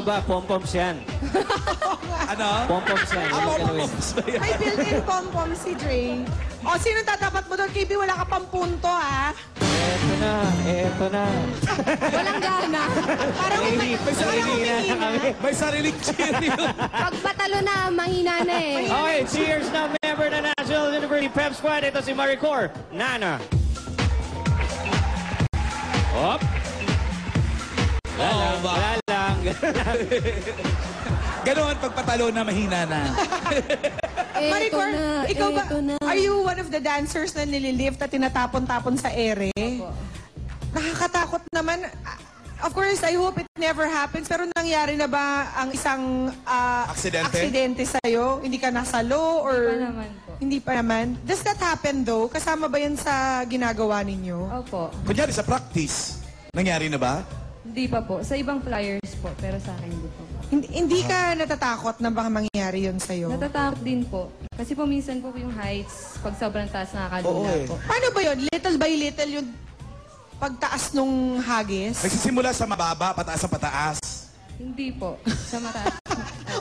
ba? Pom-poms yan. Ano? Pom-poms yan. Yan galawin. May built-in pom-pom si Dre. O, sino tatapat mo doon? KB, wala ka pang punto, ha? Eto na, eto na. Walang gana. Parang May sariling cheer yun. Pag patalo na, mahina na eh. Okay, cheers na member ng National University Pep Squad. Ito si Maricor Nana. Hop. Wala lang. Ganoon pagpatalo na mahina na. Maricor, ikaw ba, na. are you one of the dancers na nililift at tinatapon-tapon sa ere? Nakakatakot naman. Of course, I hope it never happens. Pero nangyari na ba ang isang aksidente sa'yo? Hindi ka nasalo? Or... Hindi pa naman po. Hindi pa naman? Does that happen though? Kasama ba yan sa ginagawa ninyo? Opo. Kunyari sa practice, nangyari na ba? Hindi pa po. Sa ibang flyers po, pero sa akin hindi po. Hindi ka natatakot na baka mangyari yun sa'yo? Natatakot din po. Kasi po minsan po yung heights, pag sobrang taas nakakalula po. Paano ba yun? Little by little yung pagtaas nung hagis? Nagsisimula sa mababa, pataas sa pataas. Hindi po. Sa mataas.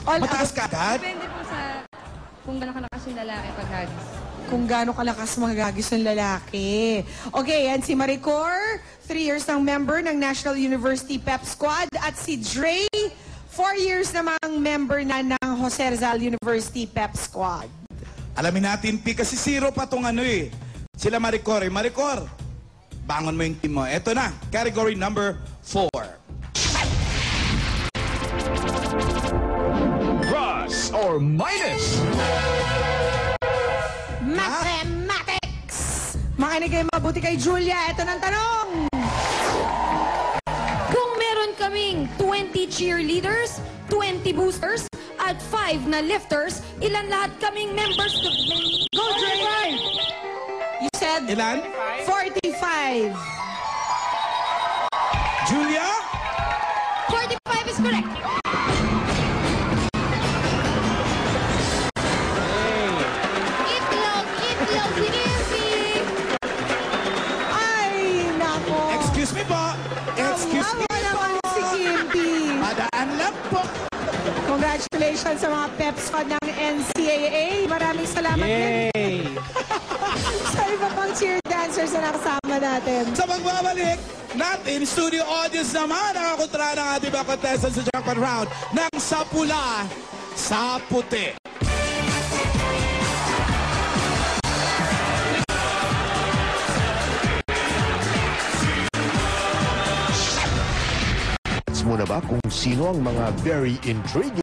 Mataas ka agad? Depende po sa kung gano'ng kalakas yung lalaki pag hagis. Kung gaano kalakas mga gagis ng lalaki. Okay, yan si Maricor, 3 years ng member ng National University Pep Squad. At si Dre, 4 years namang member na ng Jose Rizal University Pep Squad. Alamin natin, P, kasi zero pa tong ano eh. Sila Maricor. Maricor, bangon mo yung team mo. Eto na, category number 4. Plus or minus? Mathematics! Makinig kayo mabuti kay Julia. Ito ng tanong. Kung meron kaming 20 cheerleaders, 20 boosters, at 5 na lifters, ilan lahat kaming members? Go, Dre! You said Ilan? 45. Julia? 45 is correct. Itlog, sinisi. Ay, nako. Excuse me po. Excuse me Kawawa naman si Kimby. Padaan lang po. Congratulations sa mga Pep Squad ng NCAA. Maraming salamat din Yay! sa iba pang cheer dancers na nakasama natin. Sa pagbabalik natin, studio audience naman, nakakontra ng ating mga contestants sa jackpot round ng sa pula, sa puti. Mo na ba kung sino ang mga very intriguing